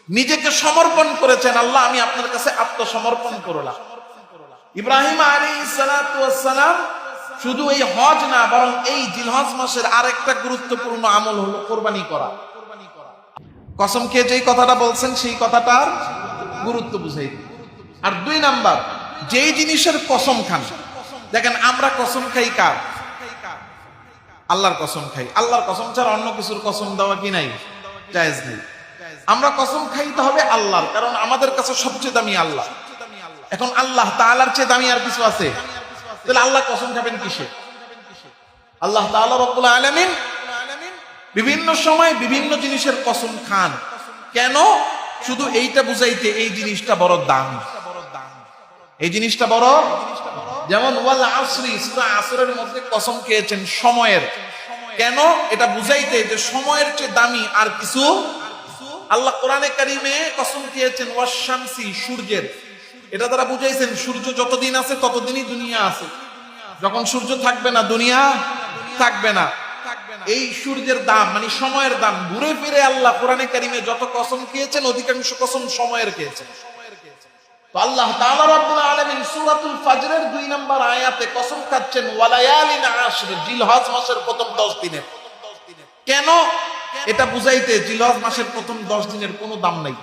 নিজেকে সমর্পণ করেছেন, আল্লাহ আমি আপনার কাছে আত্মসমর্পণ করলাম। ইব্রাহিম আলাইহিস সালাতু ওয়াস সালাম শুধু এই হজ না, বরং এই জিলহজ মাসের আরেকটা গুরুত্বপূর্ণ আমল হলো কোরবানি করা। কসম খেয়ে যেই কথাটা বলছেন সেই কথাটার গুরুত্ব বুঝাই দিই। আর 2 নাম্বার, যেই জিনিসের কসম খান, দেখেন আমরা কসম খাই কার? আল্লাহর কসম খাই। আল্লাহর কসম ছাড়া অন্য কিছুর কসম দেওয়া কি নাই? জায়েজ নেই। আমরা কসম খাইতে হবে আল্লাহর, কারণ আমাদের কাছে সবচেয়ে দামি আল্লাহ। এখন আল্লাহ তাআলার চেয়ে দামি আর কিছু আছে? তাহলে আল্লাহ কসম খাবেন কিসে? আল্লাহ তাআলা রব্বুল আলামিন বিভিন্ন সময় বিভিন্ন জিনিসের কসম খান। কেন? শুধু এইটা বুঝাইতে এই জিনিসটা বড় দামি, এই জিনিসটা বড়। যেমন ওয়াল আসরি, সূরা আসরের মধ্যে কসম খেয়েছেন সময়ের। কেন? এটা বুঝাইতে যে সময়ের চেয়ে দামি আর কিছু। আল্লাহ কোরআনে কারিমে কসম খেয়েছেন ওয়াশ শামসি, সূর্যের। এটা দ্বারা বুঝাইছেন সূর্য যতদিন আছে ততদিনই দুনিয়া আছে, যখন সূর্য থাকবে না দুনিয়া থাকবে না। এই সূর্যের দাম মানে সময়ের দাম। ঘুরে ফিরে আল্লাহ কোরআনে কারিমে যত কসম খেয়েছেন অধিকাংশ কসম সময়ের খেয়েছেন। তো আল্লাহ তাআলা রব্বুল আলামিন সূরাতুল ফাজরের 2 নম্বর আয়াতে কসম খাচ্ছেন ওয়ালায়ালিন আশর, জিলহজ মাসের প্রথম 10 দিনের। কেন? এটা বুঝাইতে জিলহজ মাসের প্রথম 10 দিনের কোনো দাম নাই।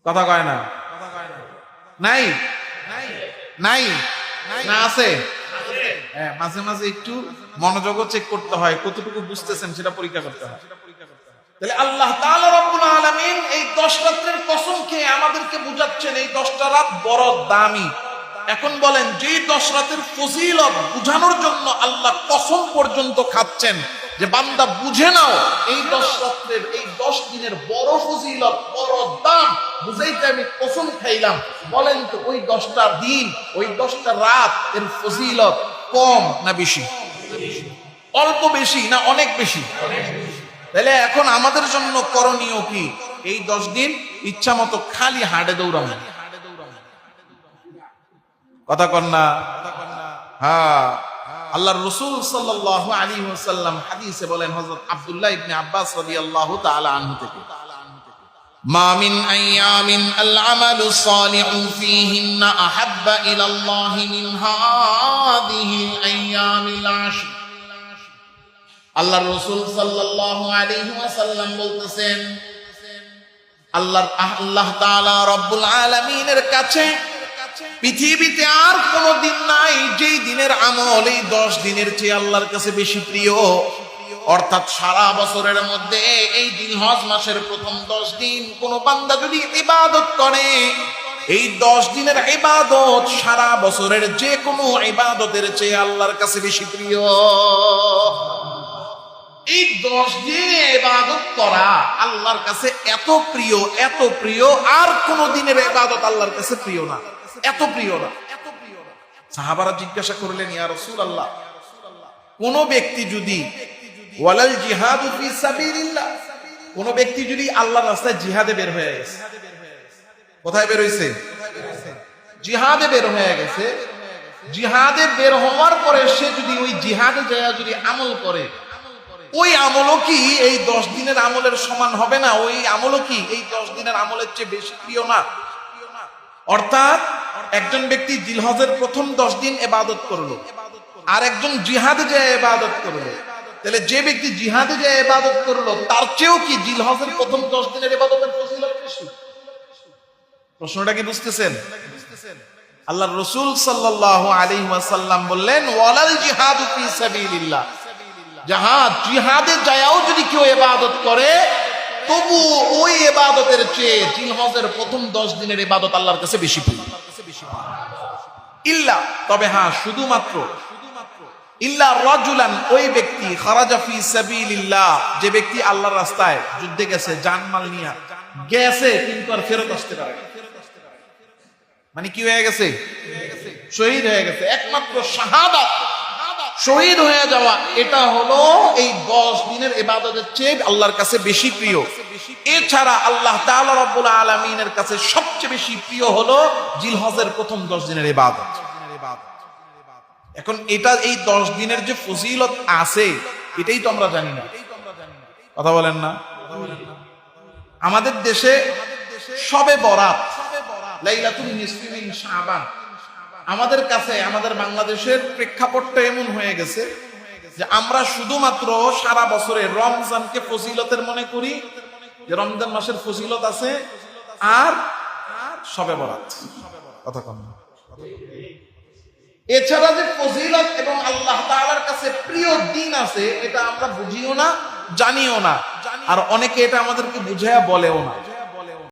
কথা কয় না? নাই নাই না আছে? হ্যাঁ, মাঝে মাঝে একটু মনোযোগও চেক করতে হয়, কতটুকু বুঝতেছেন সেটা পরীক্ষা করতে হয়। তাহলে আল্লাহ তাআলা রব্বুল আলামিন এই 10 রাতের কসম খেয়ে আমাদেরকে বুঝাচ্ছেন এই 10টা রাত বড় দামি। এখন বলেন, যে 10 রাতের ফজিলত বুঝানোর জন্য আল্লাহ কসম পর্যন্ত খাচ্ছেন যে বান্দা বুঝে নাও এই 10 রাতের এই 10 দিনের বড় ফজিলত, বড় দাম বুঝাইতে আমি কসম খাইলাম। বলেন তো ওই 10টা দিন, ওই 10টা রাত এর ফজিলত কম না বেশি? অল্প বেশি না অনেক বেশি? তাহলে এখন আমাদের জন্য করণীয় কি? এই 10 দিন ইচ্ছা মতো খালি হাড়ে দৌড়ানো। কথা কন না? হ্যাঁ, আল্লাহর রাসূল সাল্লাল্লাহু আলাইহি ওয়াসাল্লাম হাদিসে বলেন, হযরত আব্দুল্লাহ ইবনে আব্বাস রাদিয়াল্লাহু তাআলা আনহু থেকে, মা মিন আইয়ামিন আল আমালু সালিহু ফীহিন্না আহাব্বা ইলাল্লাহি মিন হাযিহিল আইয়ামিল আশর। আল্লাহর রাসূল সাল্লাল্লাহু আলাইহি ওয়াসাল্লাম বলতেছেন, আল্লাহ তাআলা রব্বুল আলামিনের কাছে পৃথিবীতে আর কোনো দিন নাই যেই দিনের আমল এই 10 দিনের চেয়ে আল্লাহর কাছে বেশি প্রিয়। অর্থাৎ সারা বছরের মধ্যে এই জিলহজ মাসের প্রথম 10 দিন কোন বান্দা যদি ইবাদত করে, এই 10 দিনের ইবাদত সারা বছরের যে কোনো ইবাদতের চেয়ে আল্লাহর কাছে বেশি প্রিয়। এই 10 দিনে ইবাদত করা আল্লাহর কাছে এত প্রিয়, এত প্রিয়, আর কোন দিনের ইবাদত আল্লাহর কাছে প্রিয় না, এত প্রিয় না। সাহাবারা জিজ্ঞাসা করলেন, ইয়া রাসূলুল্লাহ, কোন ব্যক্তি যদি ওয়ালাল জিহাদু ফি সাবিলিল্লাহ, কোন ব্যক্তি যদি আল্লাহর রাস্তায় জিহাদে বের হয়ে গেছে, কোথায় বের হইছে? জিহাদে বের হয়ে গেছে। জিহাদে বের হওয়ার পরে সে যদি ওই জিহাদে যায় যদি আমল করে, ওই আমলও কি এই 10 দিনের আমলের সমান হবে না? ওই আমলও কি এই 10 দিনের আমলের চেয়ে বেশি প্রিয় না? অর্থাৎ একজন ব্যক্তি জিলহজের প্রথম 10 দিন ইবাদত করলো, আর একজন জিহাদে যায় ইবাদত করলো, তাহলে যে ব্যক্তি জিহাদে যায় ইবাদত করলো তার চেয়েও কি জিলহজের প্রথম 10 দিনের ইবাদতের ফজিলত বেশি? প্রশ্নটা কি বুঝতেছেন? আল্লাহর রাসূল সাল্লাল্লাহু আলাইহি ওয়াসাল্লাম বললেন, ওয়ালাল জিহাদু ফি সাবিলিল্লাহ, জিহাদে যায়ও যদি কেউ ইবাদত করে তবু ওই ইবাদতের চেয়ে জিলহজের প্রথম 10 দিনের ইবাদত আল্লাহর কাছে বেশি প্রিয়। ইল্লা, তবে হ্যাঁ, শুধুমাত্র ইল্লা রাজুলান, ওই ব্যক্তি খারাজা ফি সাবিলিল্লাহ, যে ব্যক্তি আল্লাহর রাস্তায় যুদ্ধে গেছে, জানমাল নিয়ে গেছে কিন্তু আর ফেরত আসতে পারে না, মানে কি হয়ে গেছে? শহীদ হয়ে গেছে। একমাত্র শাহাদাত, শহীদ হয়ে যাওয়া, এটা হলো এই 10 দিনের ইবাদতের চেয়ে আল্লাহর কাছে বেশি প্রিয়। এছাড়া আল্লাহ তাআলা রব্বুল আলামিনের কাছে সবচেয়ে বেশি প্রিয় হলো জিলহজের প্রথম 10 দিনের ইবাদত। এখন এটা এই 10 দিনের যে ফজিলত আছে এটাই তো আমরা জানি না। কথা বলেন না? আমাদের দেশে শবে বরাত, লাইলাতুল নিসফি মিন শাবান, আমাদের কাছে আমাদের বাংলাদেশের প্রেক্ষাপটটা এমন হয়ে গেছে যে আমরা শুধুমাত্র সারা বছরে রমজানকে ফজিলতের মনে করি, যে রমজান মাসের ফজিলত আছে, আর শবে বরাত। কথা কম না? এছাড়া যে ফজিলত এবং আল্লাহ তাআলার কাছে প্রিয় দিন আছে, এটা আমরা বুঝিও না, জানিও না, আর অনেকে এটা আমাদেরকে বুঝাইয়া বলেও না।